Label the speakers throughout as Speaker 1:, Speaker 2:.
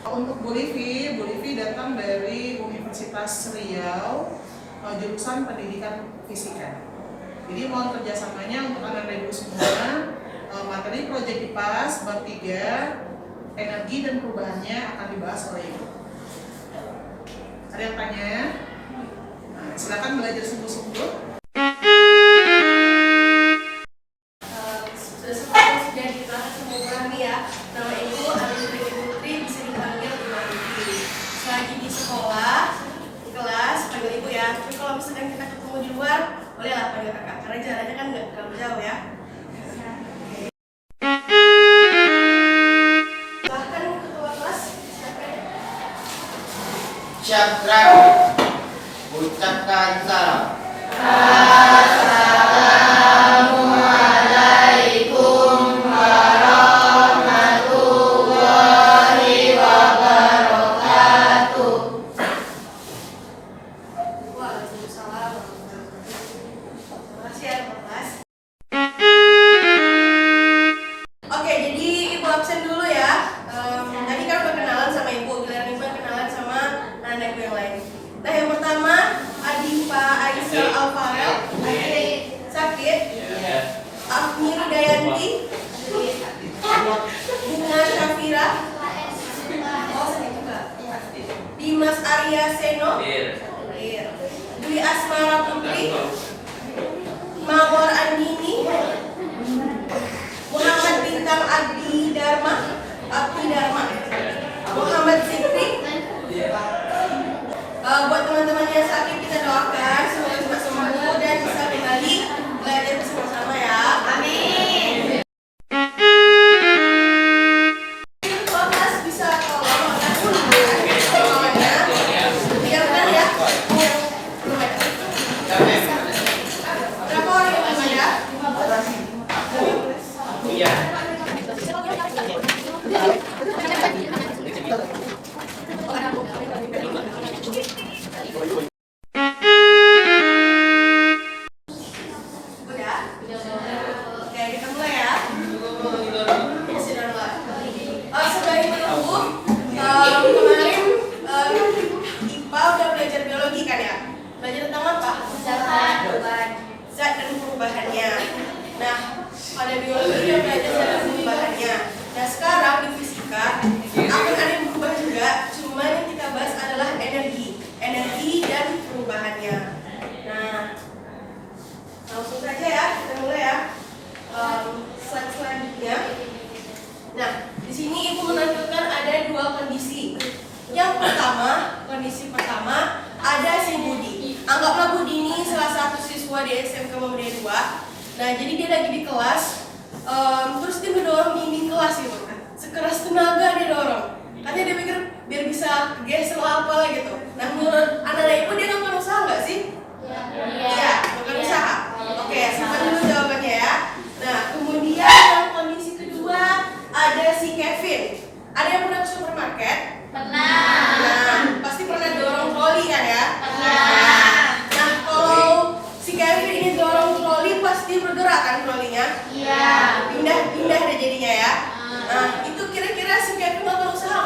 Speaker 1: Untuk Bu Livi datang dari Universitas Riau, jurusan Pendidikan Fisika. Jadi mohon kerjasamanya untuk anak-anak ibu semua. Materi proyek IPAS bab 3 energi dan perubahannya akan dibahas oleh ibu. Ada yang tanya? Nah, silakan belajar sungguh-sungguh.
Speaker 2: Sudah diterangkan semua nih ya. Nama ibu Alif Putri, bisa dipanggil Ibu Livi. Selagi di sekolah, di kelas, panggil ibu ya. Tapi kalau misalkan kita ketemu di luar, bolehlah panggil kakak. Karena jalannya kan nggak terlalu jauh ya. Bahkan ketua kelas, siapa ya?
Speaker 3: Syakra, ucapkan salam. Assalamualaikum warahmatullahi wabarakatuh.
Speaker 2: Waalaikumsalam. Terima kasih ya kelas. Oke, jadi ibu absen dulu ya. Tadi kan udah kenalan sama ibu, giliran ibu kenalan sama anak ibu yang lain. Nah, yang pertama Adifa Aisyah Alfarel, sakit. Afni Rudayanti, Bunga Syafira, sakit juga. Dimas Arya Seno, Dwi Asmara Putri, Mawar Andini, Muhammad Bintang Abdi Dharma, Muhammad Zikri. Buat teman-teman yang sakit kita doakan semoga cepat sembuh dan bisa kembali belajar bersama-sama ya. Amin. Kelas bisa kalau biar benar ya. Berapa orang yang namanya? 15.
Speaker 3: Iya.
Speaker 2: Udah? Oke, kita mulai ya. Sudah mulai. Sembari menunggu, kemarin IPA udah belajar biologi kan ya? Belajar tentang apa? Zat dan perubahannya. Nah, pada biologi udah belajar zat dan perubahannya. Nah, sekarang di fisika akan ada yang berubah juga. Cuma yang kita bahas adalah energi dan perubahannya. Nah, langsung saja ya, kita mulai ya. Slide selanjutnya. Nah, di sini ibu menampilkan ada dua kondisi. Yang pertama, kondisi pertama ada si Budi. Anggaplah Budi ini salah satu siswa di SMK Muhammadiyah 2. Nah, jadi dia lagi di kelas, terus dia mendorong dinding kelas gitu. Sekeras tenaga dia dorong. Katanya dia pikir biar bisa geser apa gitu. Nah, menurut anak-anak ibu dia melakukan usaha nggak sih? Iya, bukan usaha. Oke, simpan dulu jawabannya ya. Nah, kemudian yang kondisi kedua ada si Kevin. Ada yang pernah ke supermarket? Nah, pasti pernah dorong troli kan ya? Nah, kalau si Kevin ini dorong troli pasti bergerak kan trolinya? Pindah deh jadinya ya. Nah, itu kira-kira si Kevin melakukan usaha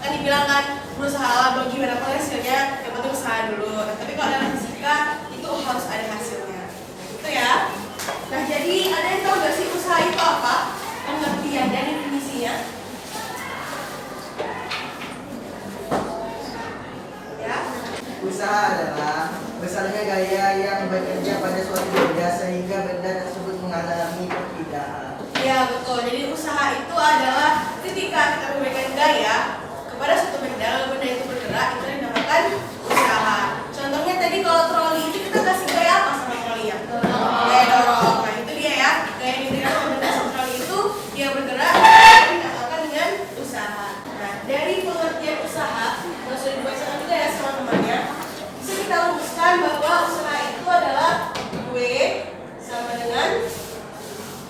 Speaker 2: kan dibilang kan berusaha bagaimana pun hasilnya, yang penting usaha dulu. Tapi kalau dalam fisika itu harus ada hasilnya. Itu ya. Nah, jadi ada yang tahu nggak sih usaha itu apa? Pengertian dan definisinya. Ya.
Speaker 4: Usaha adalah besarnya gaya yang bekerja pada suatu benda sehingga benda tersebut mengalami perpindahan.
Speaker 2: Ya betul. Jadi usaha itu adalah ketika kita memberikan gaya kepada suatu benda, lalu benda itu bergerak, itu yang dinamakan usaha. Contohnya tadi kalau troli itu kita kasih gaya apa sama troli ya? Gaya dorong. Nah itu dia ya. Gaya yang diberikan sama benda sama troli itu dia bergerak, itu dinamakan dengan usaha. Nah dari pengertian usaha, yang sudah dibacakan juga ya sama temannya, bisa kita rumuskan bahwa usaha itu adalah W sama dengan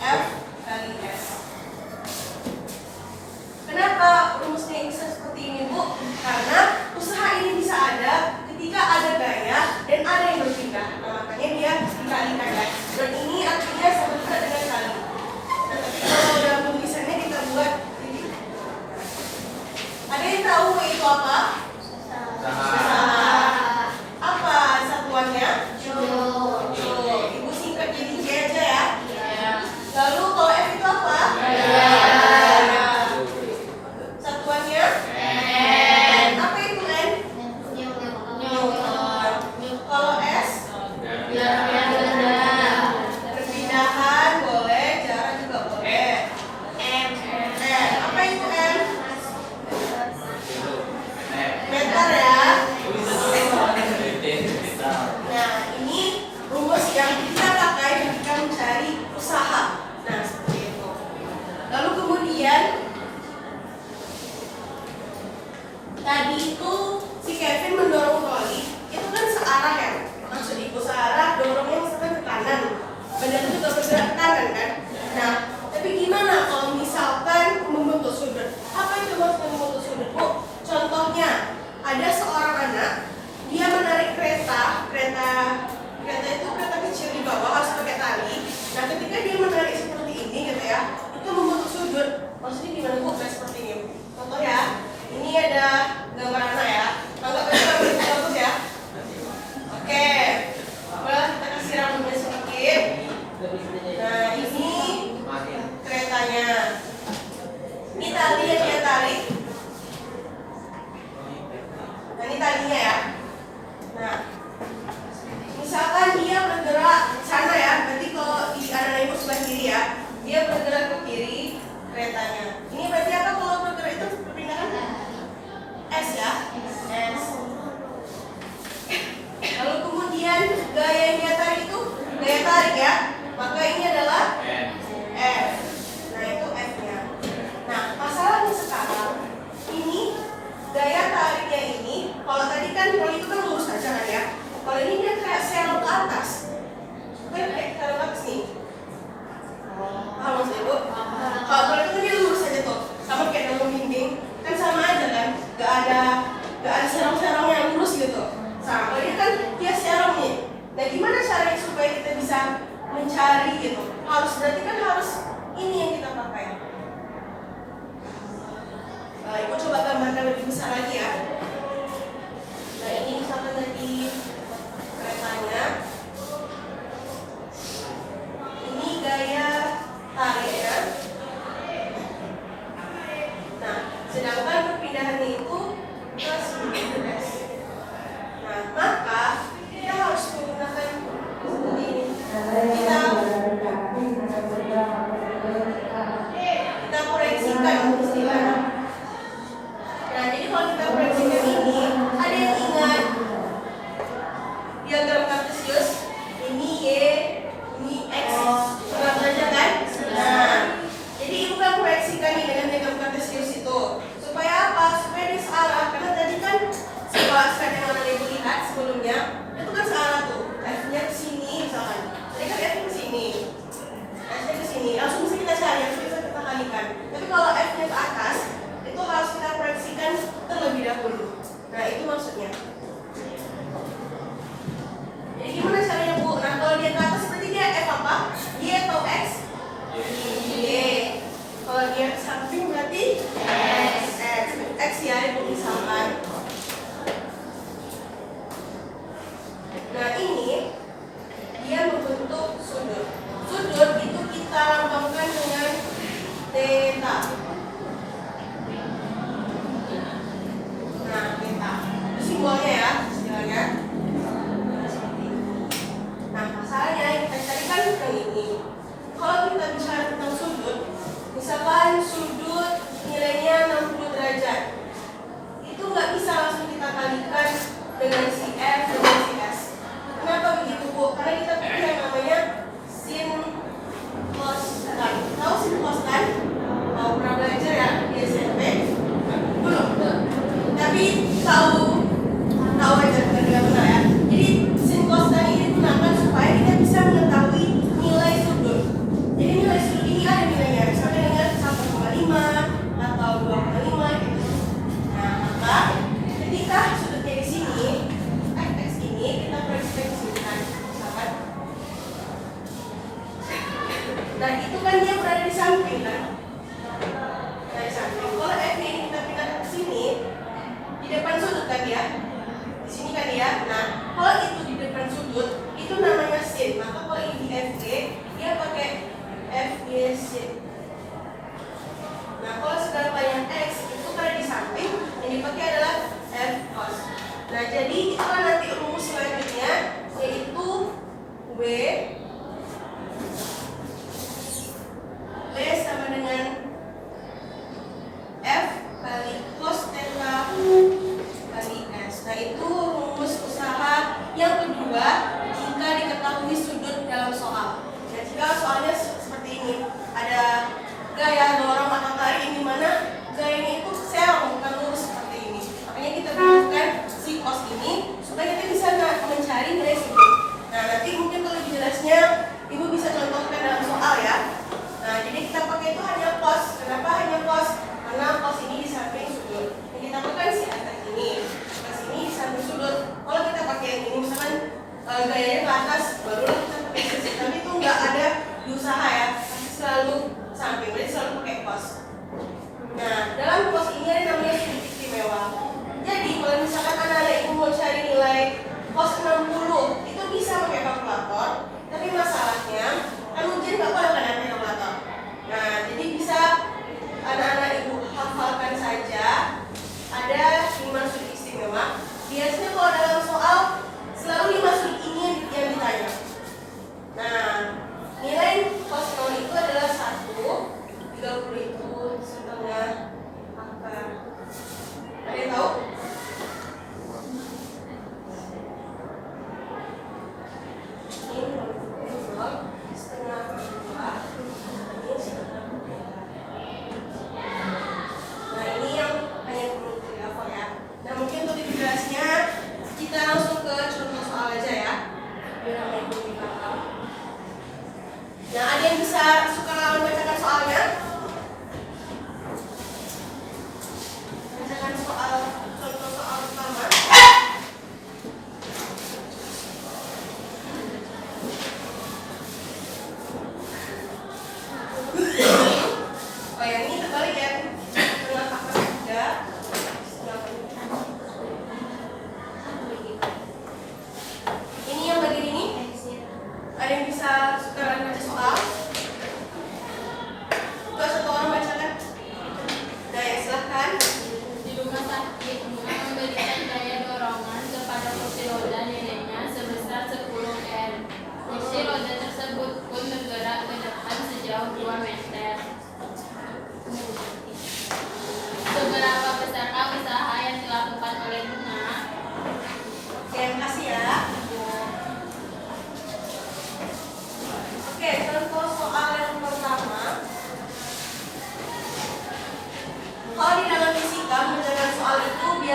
Speaker 2: F kali S. Kenapa rumusnya bisa seperti ini, Bu? Karena usaha ini bisa ada ketika ada gaya dan ada yang berpindah. Nah, makanya dia dikalikan ya. Dan ini artinya sama juga dengan kali. Nah, tapi kalau dalam tulisannya kita buat ini. Ada yang tahu itu apa? Usaha. Apa satuannya? Joule. Ibu singkat jadi J aja ya. Lalu kalau F itu apa? Satuannya? N. Apa itu N? Newton. Kalau S? Perpindahan boleh, jarak juga boleh. M. Apa itu M? Meter ya. Nah, ini rumus yang kita pakai ketika mencari usaha. Nah, seperti itu. Lalu kemudian tadi itu si Kevin mendorong troli, itu kan searah ya. Maksud ibu searah, dorongnya misalkan ke kanan. Benda itu juga bergerak ke kanan kan. Nah, tapi gimana kalau misalkan membentuk sudut? Apa itu maksudnya membentuk sudut, Bu? Contohnya, ada seorang anak, dia menarik kereta itu kereta kecil di bawah harus pakai tali. Nah, ketika dia menarik seperti ini gitu ya, itu membentuk sudut. Maksudnya gimana, Bu? Kayak seperti ini. Contoh ya, ini ada gambar anak ya. Anggap aja gambar itu bagus ya. Oke, boleh kita kasih rambutnya sedikit. Nah, ini keretanya. Ini tali yang dia tarik. Nah, ini talinya ya. Nah, misalkan dia bergerak ke sana ya, berarti kalau di kanan ibu sebelah kiri ya, dia bergerak ke kiri keretanya. Ini berarti apa kalau bergerak itu perpindahan? S ya, S. Lalu kemudian gaya yang dia tarik itu gaya tarik ya, maka ini adalah F. Nah itu F-nya. Nah masalahnya sekarang ini gaya tariknya ini, kalau tadi kan kalau itu kan lurus aja kan ya. Kalau ini dia kayak serong ke atas, kayak serong ke atas nih. Paham maksudnya, Bu? Kalau itu kan dia lurus aja tuh, sama kayak dalam bimbing, kan sama aja kan, gak ada serong-serong yang lurus gitu. Sama, kalau ini kan dia serong nih. Nah gimana caranya supaya kita bisa mencari gitu? Berarti kan harus ini yang kita pakai. Ibu coba gambarkan lebih besar lagi ya. Nah ini misalkan tadi keretanya, ini gaya tariknya. Nah sedangkan perpindahannya itu ke sudut S. Nah maka kita harus menggunakan seperti ini. Kita proyeksikan istilahnya. Nah, jadi kalau kita proyeksikan ini, ada yang ingat diagram Kartesius, ini Y, ini X, pernah belajar kan? Nah, jadi ibu kan proyeksikan ini dengan diagram Kartesius itu supaya apa? Supaya dia searah, karena tadi kan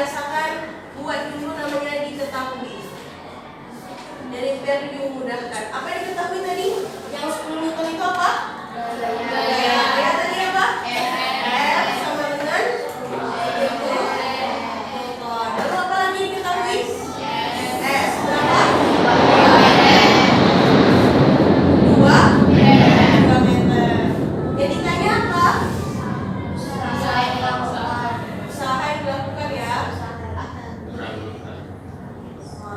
Speaker 2: dibiasakan buat dulu namanya diketahui. Jadi biar dimudahkan. Apa yang diketahui tadi? Yang 10 Newton itu apa? Gaya. Gaya tadi apa? F sama dengan Newton. Lalu apa lagi diketahui? S berapa? 2 meter. Jadi ditanya apa? Usaha yang dilakukan ya.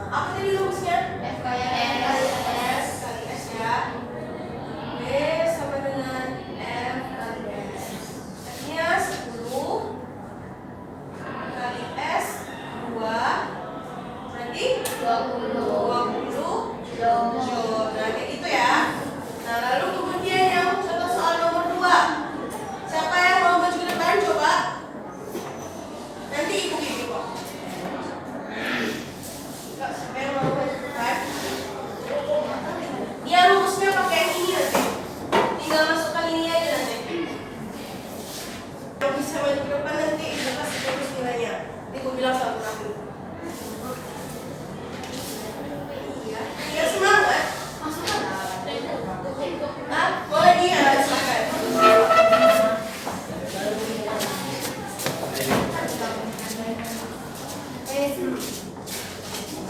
Speaker 2: Apa tadi rumusnya? S kali S ya. B sama dengan F kali S. S-nya 10 kali S 2 berarti 20 joule. Nah kayak gitu ya. Nah lalu kemudian yang contoh soal nomor 2. Siapa yang mau maju ke depan coba? Nanti ibu-ibu kok. Siapa yang mau maju ke depan? Dia rumusnya pakai yang ini nanti. Tinggal masukkan ini aja nanti. Yang bisa maju ke depan nanti ibu kasih terus nilainya. Nanti ibu bilang satu-satu. Iya semangat. Nah, boleh dia silakan.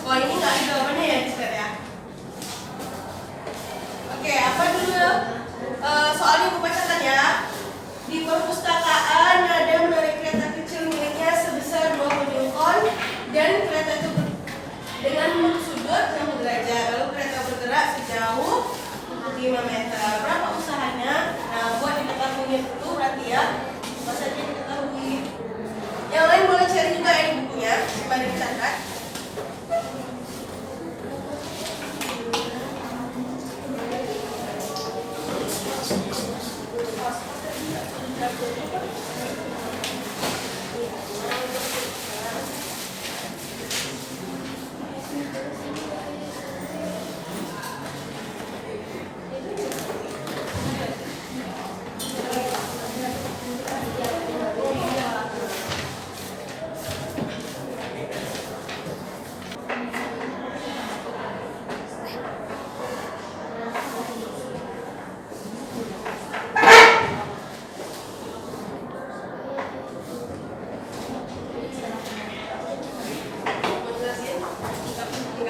Speaker 2: Oh ini nggak ada jawabannya ya di set ya. Oke, apa dulu soalnya ibu bacakan ya. Di perpustakaan ada menarik kereta kecil miliknya sebesar 20 Newton dan kereta itu dengan sudut 60 derajat. Lalu kereta bergerak sejauh 5 meter. Berapa usahanya? Nah, buat diketahui itu berarti ya masa dia diketahui. Yang lain boleh cari juga ya di bukunya, mari dicatat.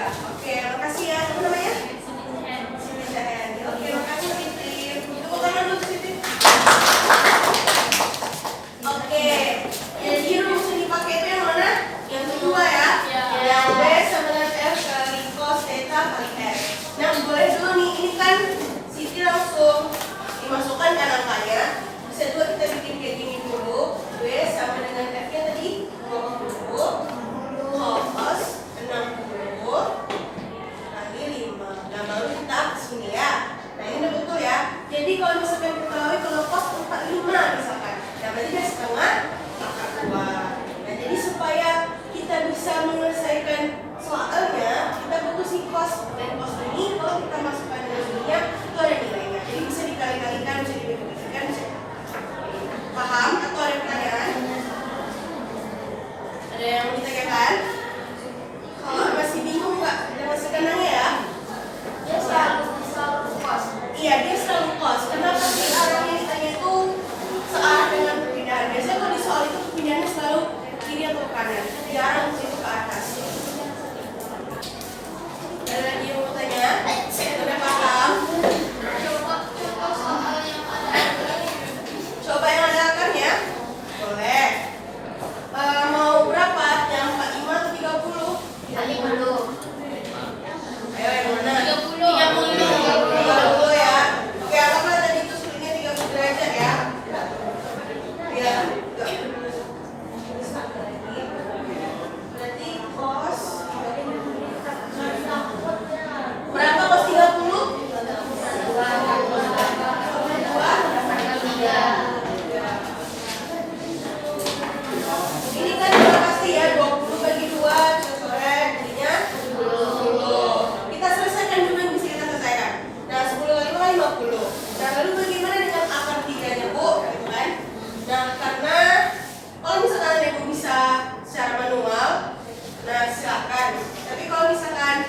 Speaker 2: Oke, makasih ya. Apa namanya? Siti Cahyani. Oke, makasih Siti. Tepuk tangan dulu Siti. Oke, jadi rumus yang dipakai itu yang mana? Yang kedua ya. Yang B sama dengan F kali cos theta kali F. Nah, boleh dulu nih, ini kan Siti langsung dimasukkan kan angkanya. Bisa juga kita bikin kayak gini dulu. B sama dengan F-nya tadi 20 cos 60 kali 5. Nah baru kita kesini ya. Nah ini udah betul ya. Jadi kalau misalkan kita tahu kalau cos 45 misalkan, nah berarti dia setengah pangkat 2. Nah jadi supaya kita bisa menyelesaikan soalnya, kita butuh si cos. Dan cos ini kalau kita masukkan nilainya itu ada nilainya. Jadi bisa dikali-kalikan, bisa dibagi-bagikan, bisa. Paham atau ada pertanyaan? Ada yang mau ditanyakan? Kalau masih bingung nggak, jangan sekenangnya ya. Dia selalu kos. Iya, dia selalu kos. Kenapa sih arahnya ditanya itu searah dengan perpindahan? Biasanya kalau di soal itu perpindahannya selalu kiri atau ke kanan, jarang itu ke atas. Ada lagi yang mau tanya? Udah paham? Coba yang ada akarnya? Boleh. Mau berapa? Yang 45 atau 30? Ayo yang mana? 30 ya. Oke, anggaplah tadi itu sulitnya 30 derajat ya. Ya.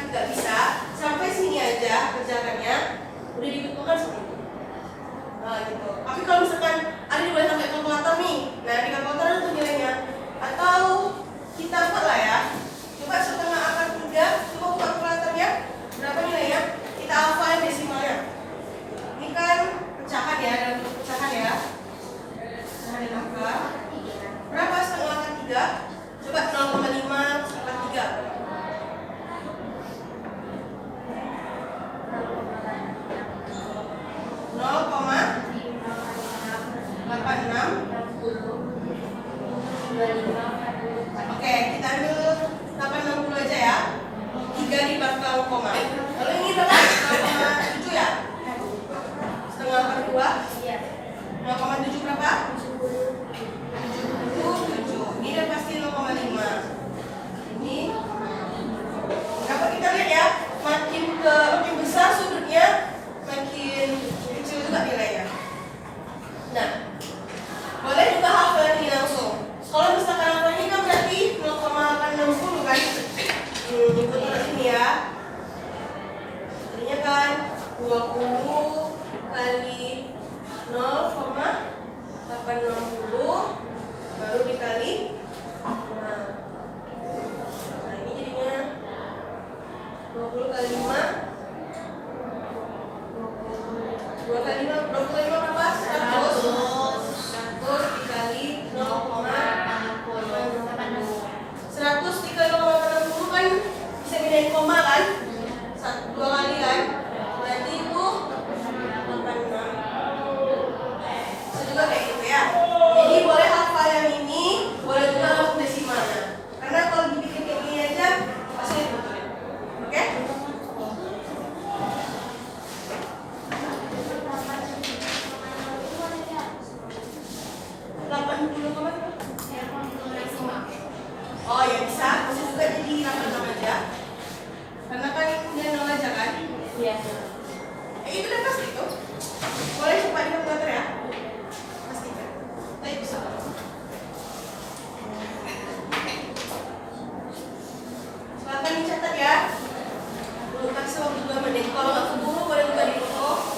Speaker 2: nggak bisa, sampai sini aja kerjakannya udah dibetulkan seperti itu. Nah gitu. Tapi kalau misalkan ada yang boleh sampai kalkulator nih, nah di kalkulator ada tuh nilainya. Atau kita buat lah ya. Coba setengah akar 3, coba buka kalkulatornya. Berapa nilainya? Kita alfain desimalnya. Ini kan pecahan ya, dalam bentuk pecahan ya. Pecahan dan angka. Berapa setengah akar 3? Coba 0,5 akar 3. 0,86. Oke, kita ambil 860 aja ya. 3 dibagi koma. Lalu ini berapa? 0,7 ya? Setengah akar 2? 0,7 berapa? 7. Ini udah pasti 0,5. Ini dapat kita lihat ya, makin besar sudutnya, makin kecil juga nilainya. Nah, boleh juga hafal ini langsung. Kalau misalkan hafal ini kan berarti 0,60 kan? Ikutin sini ya. Jadinya kan 20 kali 0,860 baru dikali 5. Nah ini jadinya 20 kali 5. 2 kali 5, 25 berapa? 100 dikali 100 dikali 0,80 kan bisa bedain koma kan? 2 kali kan? Berarti itu 86. Bisa juga kayak gitu ya. Jadi boleh hafal yang ini, boleh juga langsung desimalnya. Karena kalau dibikin kayak gini aja pasti dibetulin. Oke? Oh ya bisa juga jadi 86 aja. Karena kan dia 0 aja kan? Iya. Itu udah pasti itu. Boleh coba di kalkulator ya. Pastikan. Tapi bisa. Silakan dicatat ya. Belum kasih waktu 2 menit. Kalau nggak keburu boleh juga di foto.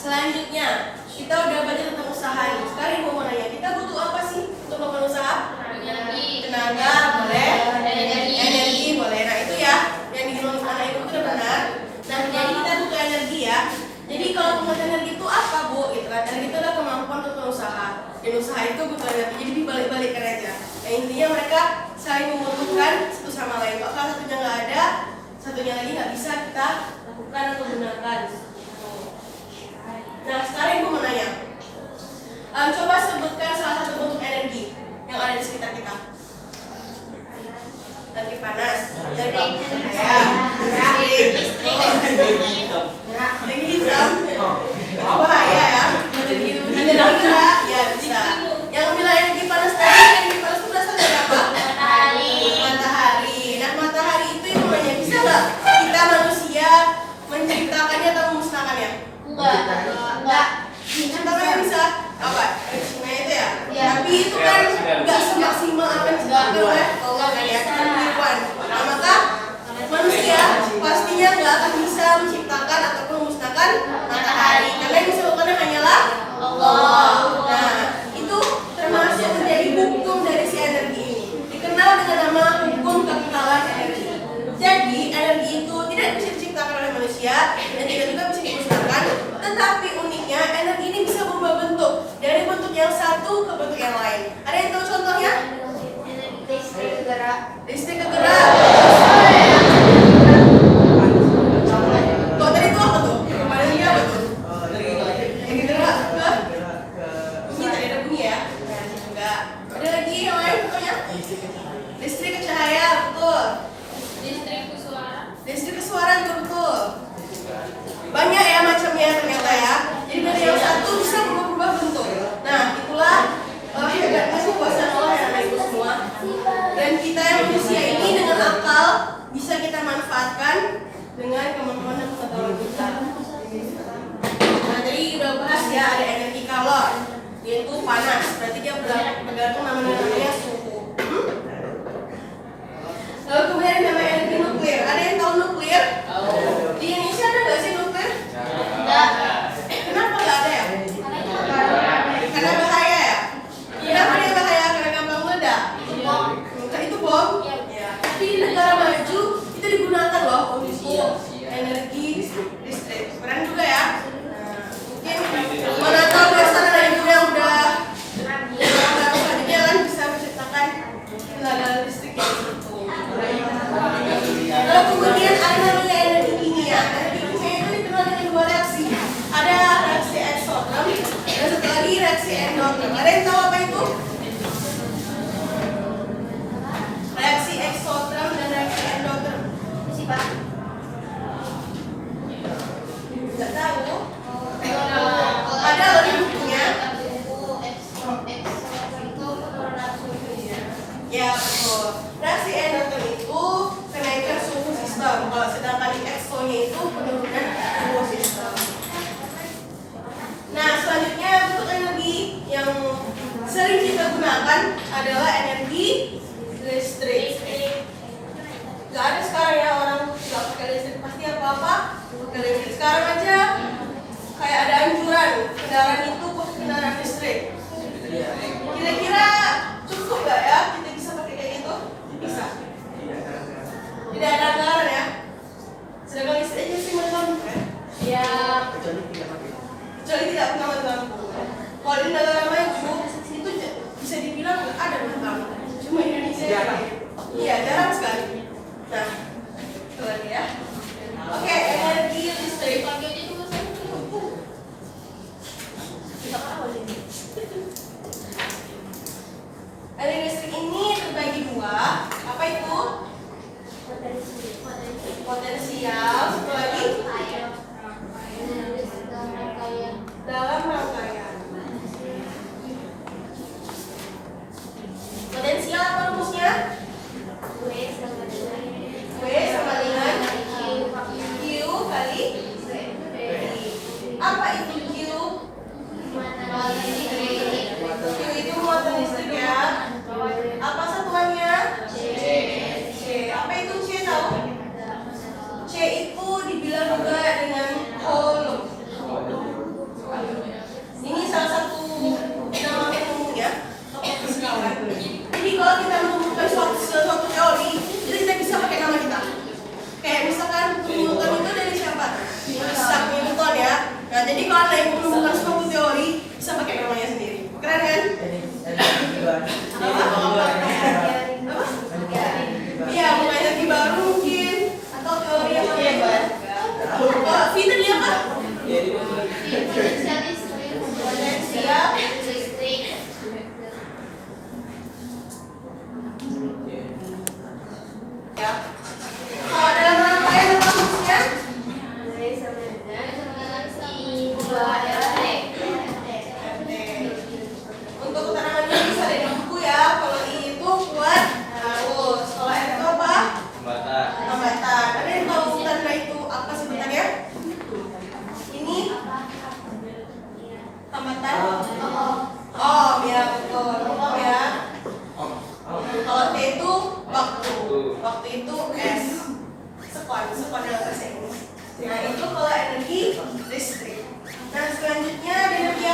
Speaker 2: Selanjutnya, kita udah belajar tentang usaha nih. Sekarang gue mau nanya, kita butuh apa sih untuk melakukan usaha? Tenaga, boleh. Energi, boleh. Nah itu ya, yang dibilang anak itu udah benar. Nah jadi kita butuh energi ya. Jadi kalau pengertian energi itu apa bu? Gitu kan? Energi itu adalah kemampuan untuk berusaha. Dan usaha itu butuh energi. Jadi dibalik-balikkan aja. Nah intinya mereka saling membutuhkan satu sama lain. Kalau salah satunya nggak ada, satunya lagi nggak bisa kita lakukan atau gunakan. Nah sekarang gue mau nanya, coba sebutkan salah satu bentuk energi yang ada di sekitar kita. Energi panas, energi hitam, bahaya ya. Energi gerak, ya bisa. Yang bilang energi panas tadi, energi panas itu berasal dari apa? Matahari. Nah matahari itu yang namanya bisa nggak kita manusia menciptakannya atau memusnahkannya?
Speaker 3: Enggak.
Speaker 2: Contohnya bisa apa? Nah itu ya. Tapi itu kan sinar matahari. Karena yang bisa melakukannya hanyalah Allah. Nah, itu termasuk menjadi hukum dari si energi ini. Dikenal dengan nama hukum kekekalan energi. Jadi, energi itu tidak bisa diciptakan oleh manusia dan tidak juga bisa dimusnahkan. Tetapi uniknya, energi ini bisa berubah bentuk dari bentuk yang satu ke bentuk yang lain. Ada yang tahu contohnya? Listrik kegerak. Kalau tadi itu apa tuh? Padahal apa tuh? Yang gerak ke bunyi, tadi ada bunyi ya? Enggak. Ada lagi yang lain contohnya? Listrik ke cahaya, betul. Listrik ke suara juga betul. Banyak ya macamnya ternyata ya. Jadi dari yang satu bisa berubah bentuk. Nah, itulah hebatnya kuasa Allah ya Ibu semua. Dan kita yang manusia ini dengan akal bisa kita manfaatkan dengan kemampuan dan pengetahuan kita. Nah, tadi udah bahas ya ada energi kalor, yaitu panas. Berarti dia bergantung namanya suhu. Lalu kemudian nama energi nuklir. Ada yang tahu nuklir? Di Indonesia ada nggak sih nuklir? Kenapa nggak ada ya? Karena bahaya ya? Kenapa dia bahaya? Karena gampang meledak. Itu bom. Ya. Tapi di negara maju itu digunakan loh untuk energi listrik. Keren juga ya. Nah, mungkin mana tahu dasar ada ibu yang udah selanjutnya kan bisa menciptakan tenaga listrik yang itu. Lalu kemudian ada namanya energi kimia. Energi kimia itu dikenal dengan dua reaksi. Ada reaksi eksotherm dan satu lagi reaksi endotherm. Ada yang tahu apa itu? Reaksi eksotherm dan reaksi endotherm. Tidak tahu? Ada loh di bukunya. Ya betul. Reaksi endotherm itu kenaikan suhu sistem. Kalau sedangkan exonya itu penurunan suhu sistem. Nah, selanjutnya bentuk energi yang sering kita gunakan adalah energi listrik. Gak ada sekarang ya orang nggak pakai listrik, pasti apa-apa pakai listrik. Sekarang aja kayak ada anjuran kendaraan itu pakai kendaraan listrik. Kira-kira cukup nggak ya kita bisa pakai kayak gitu? Bisa. Tidak ada anggaran ya. Sedangkan listriknya sih macam ya. Kecuali tidak pernah mati lampu. Kalau di negara maju itu bisa dibilang nggak ada mati lampu. Cuma Indonesia iya jarang sekali. Nah, itu lagi ya. Oke, energi listrik. Energi listrik ini terbagi dua. Apa itu? Potensial. Satu lagi dalam rangkaian. Potensial apa rumusnya? W sama dengan Q kali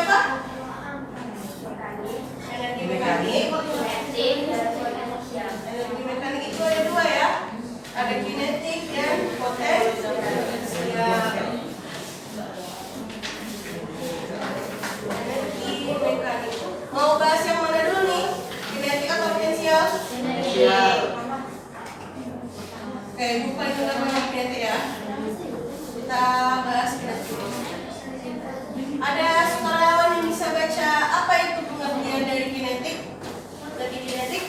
Speaker 2: apa? Energi mekanik. Energi mekanik itu ada dua ya. Ada kinetik dan potensial. Energi mekanik. Mau bahas yang mana dulu nih? Kinetik atau potensial? Oke, buku paling gampang kinetik ya. Kita bahas kinetik. Ada sukarelawan yang bisa baca apa itu pengertian dari kinetik? Dari kinetik?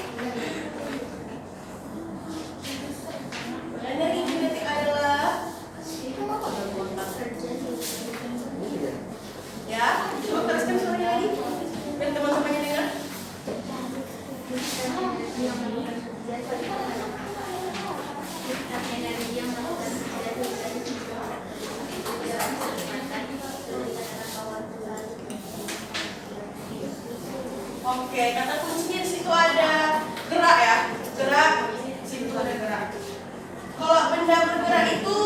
Speaker 2: Energi kinetik adalah ya, coba teruskan suaranya lagi biar teman-temannya dengar. Oke, kata kuncinya di situ ada gerak ya, gerak. Di situ ada gerak. Kalau benda bergerak itu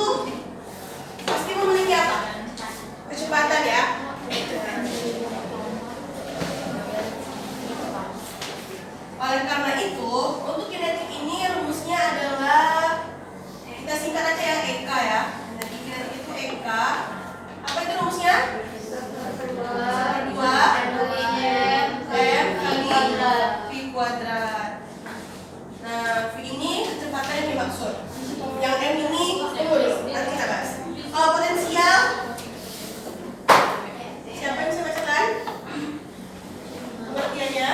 Speaker 2: pasti memiliki apa? Kecepatan ya. Oleh karena itu, untuk kinetik ini rumusnya adalah kita singkat aja yang EK ya. Jadi kinetik itu EK. Apa itu rumusnya? 2 M kali V kuadrat. Nah, V ini kecepatan yang dimaksud. Yang M ini tunggu dulu, nanti kita bahas. Kalau potensial, siapa yang bisa bacakan? Pengertiannya?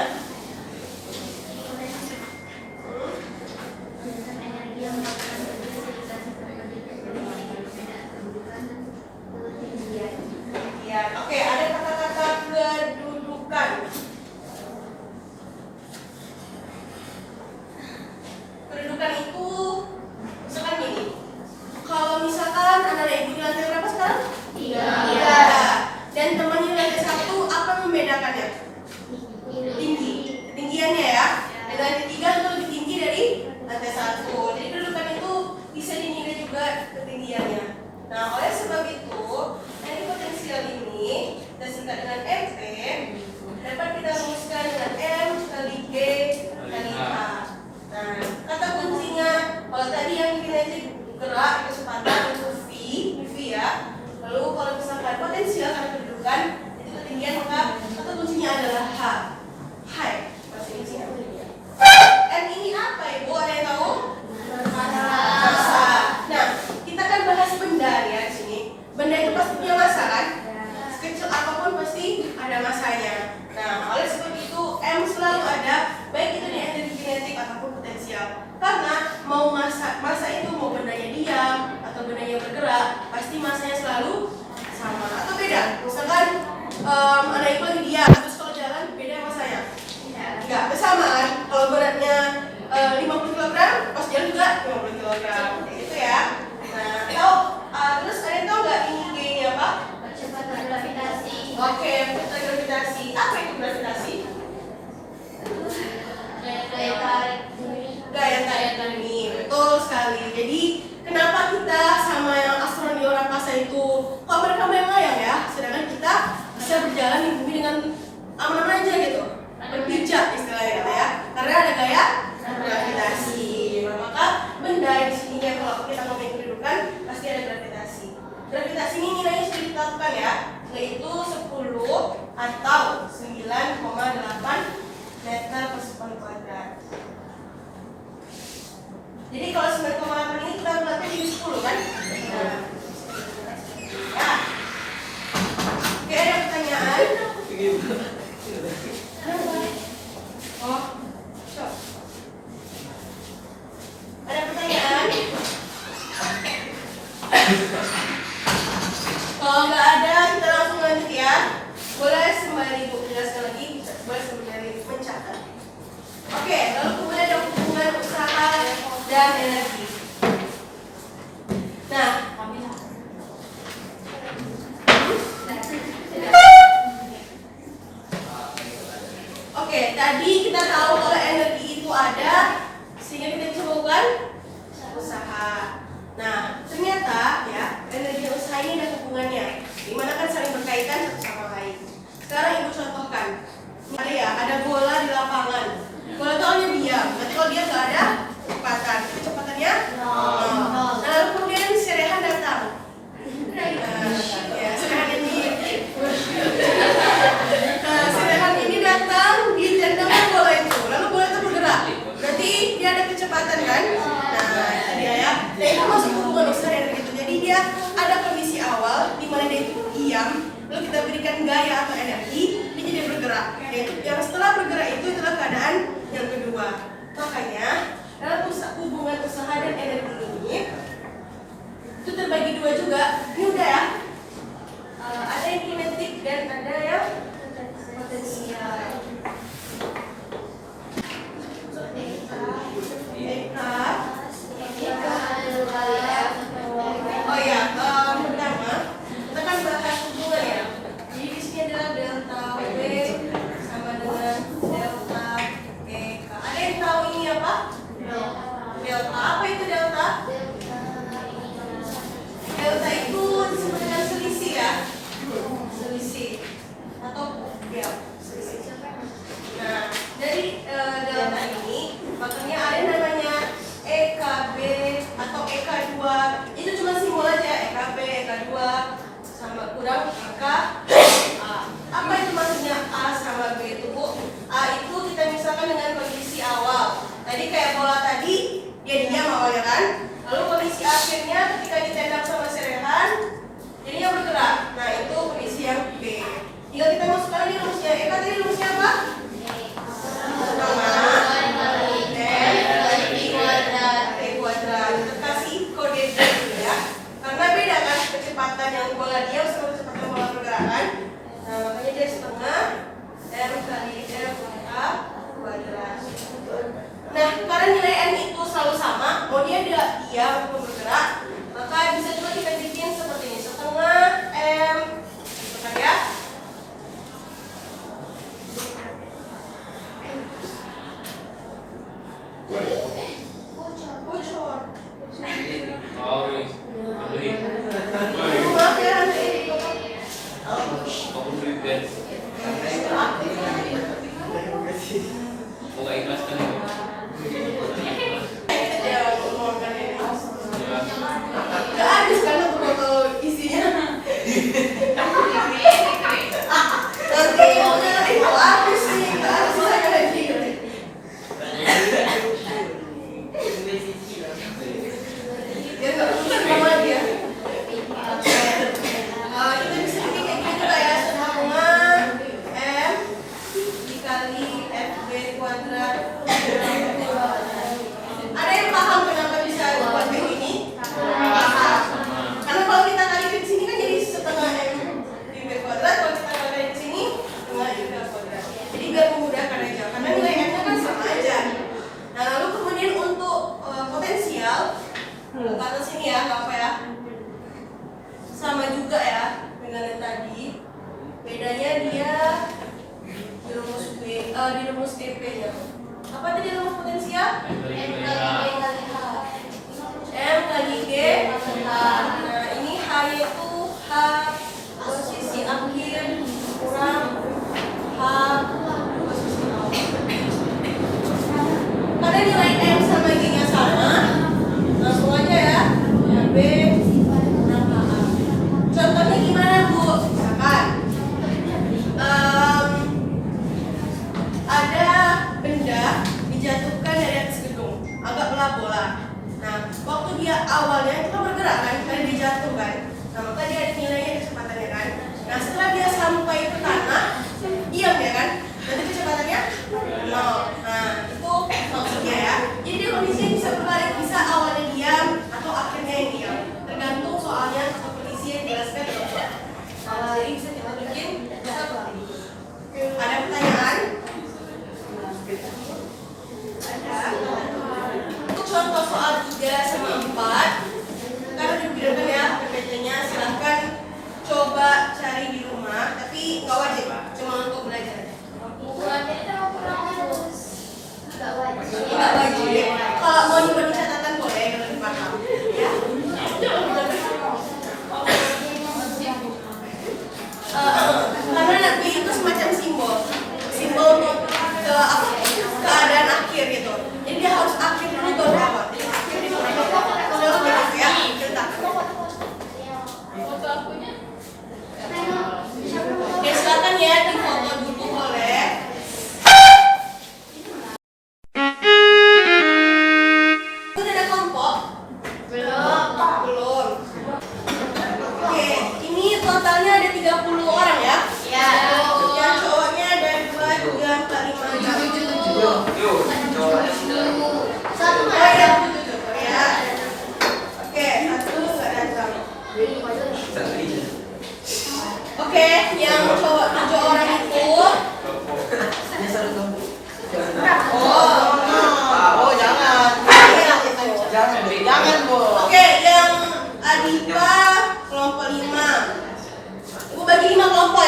Speaker 2: Ya, oke, ada kata-kata kedudukan. Kedudukan itu misalkan gini. Kalau misalkan anak ibu di lantai berapa sekarang? 3. Dan temannya di lantai 1, apa membedakannya? Tinggi. Ketinggiannya ya. Dan lantai 3 itu lebih tinggi dari lantai 1. Jadi kedudukan itu bisa dinilai juga ketinggiannya. Nah, oleh sebab itu, energi potensial ini kita singkat dengan MP dapat kita rumuskan dengan M kali G kali H. Nah, kata kuncinya kalau tadi yang kinetik gerak kecepatan itu V ya. Lalu kalau misalkan potensial karena kedudukan itu ketinggian, maka kata kuncinya adalah H. Height bahasa Inggrisnya. M ini apa ibu? Ada yang tahu? Massa. Nah, kita kan bahas benda ya di sini. Benda itu pasti punya massa kan? Sekecil apapun pasti ada massanya. Nah, oleh sebab itu M selalu ada, baik itu di energi kinetik ataupun potensial. Karena mau massa itu mau bendanya diam atau bendanya bergerak, pasti massanya selalu sama atau beda. Misalkan anak ibu lagi diam, terus kalau jalan beda massanya. Enggak, sama kan? Kalau beratnya 50 kg, pas jalan juga 50 kg. Kayak gitu ya. Nah, terus ada yang tahu nggak ini G-nya apa?
Speaker 3: Kecepatan gravitasi.
Speaker 2: Oke, kecepatan gravitasi. Apa itu gravitasi?
Speaker 3: Daya tarik bumi.
Speaker 2: Gaya tarik bumi. Betul sekali. Jadi kenapa kita sama yang astronot di luar angkasa itu kok mereka melayang ya, sedangkan kita bisa berjalan di bumi dengan aman-aman aja gitu, berpijak istilahnya kata ya, karena ada gaya gravitasi. Maka benda di sini ya, kalau kita ngomongin kedudukan pasti ada gravitasi. Gravitasi ini nilainya sudah ditetapkan ya, yaitu 10 atau 9,8 meter per sekon kuadrat. Jadi kalau 9,8 ini kita bulatnya jadi 10 kan? Nah. Ya. Oke, ada pertanyaan? Oh, stop. Ada pertanyaan? Kalau nggak ada, kita langsung lanjut ya. Boleh sembari ibu jelaskan lagi, boleh sembari mencatat. Oke, lalu kemudian ada hubungan usaha dan energi. Nah, oke, tadi kita tahu kalau energi itu ada, sehingga kita bisa melakukan usaha. Nah, ternyata ya energi dan usaha ini ada hubungannya, dimana kan saling berkaitan satu sama lain. Sekarang Yaitu yang setelah bergerak itu adalah keadaan yang kedua. Makanya dalam hubungan usaha dan energi ini itu terbagi dua juga. Ini udah ya. Ada yang kinetik dan ada yang potensial. Oh ya, pertama kita kan bahas hubungan ya. Jadi di sini adalah delta V sama dengan delta EK. Ada yang tahu ini apa? Delta. Apa itu delta? Delta itu disebut dengan selisih ya. Selisih atau ya selisih. Nah, dari delta ini makanya ada namanya EKB atau EK2. Itu cuma simbol aja, EKB, EK2 sama kurang EKA. Apa itu maksudnya A sama B itu, Bu? A itu kita misalkan dengan kondisi awal. Tadi kayak bola tadi, dia diam awalnya kan? Lalu kondisi akhirnya ketika ditendang sama serehan, jadinya bergerak. Nah, itu kondisi yang B. Tinggal kita masukkan lagi rumusnya. EK tadi rumusnya apa? Kasih kode D ya. Karena beda kan kecepatan yang bola diam sama kecepatan bola pergerakan. Nah, makanya dia setengah M kali FA kuadrat. Nah, karena nilai N itu selalu sama, mau dia diam atau bergerak, maka bisa juga kita bikin seperti ini, setengah M gitu kan ya. Bocor. Maaf ya, nanti nggak habis karena botol isinya. Nanti mau habis nih, nggak habis saya lagi. Biar nggak rusak sama dia. Kita bisa bikin kayak gini juga ya, setengah M dikali FB kuadrat. Ada yang paham kenapa bisa buat kayak gini? Paham. Karena kalau kita kali ke sini kan jadi setengah M di B kuadrat, kalau kita kali ke sini setengah M kuadrat. Jadi biar memudahkan aja, karena nilai M-nya kan sama aja. Nah, lalu kemudian untuk potensial, ke atas sini ya, nggak apa ya? Sama juga ya dengan yang tadi. Bedanya dia di rumus di rumus EP-nya. Apa tadi rumus potensial? M kali G. Nah, ini H itu H posisi akhir kurang H posisi awal. Karena nilai M sama G-nya sama, langsung aja ya. B kurang HA. Contohnya gimana, Bu? Misalkan ada benda dijatuhkan dari atas gedung, agak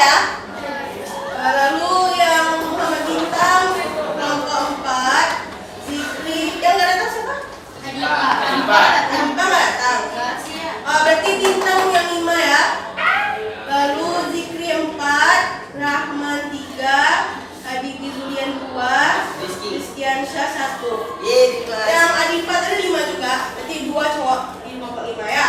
Speaker 2: ya. Lalu yang Muhammad Bintang kelompok 4, Zikri yang nggak datang siapa? Adipa nggak datang. Berarti Bintang yang 5 ya. Lalu Zikri 4, Rahman 3, Adiki Julian 2, Rizkiansyah 1. Yang Adipa tadi 5 juga. Berarti 2 cowok di kelompok 5 ya.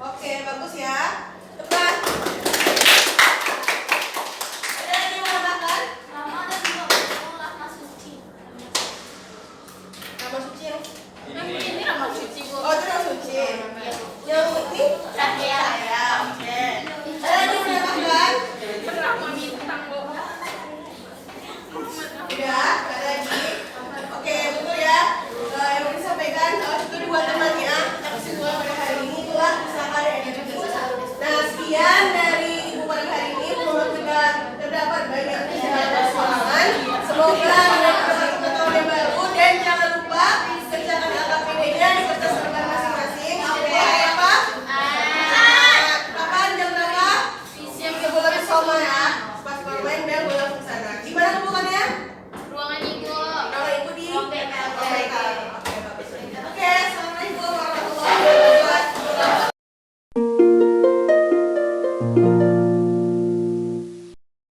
Speaker 3: 'Oke, bagus ya.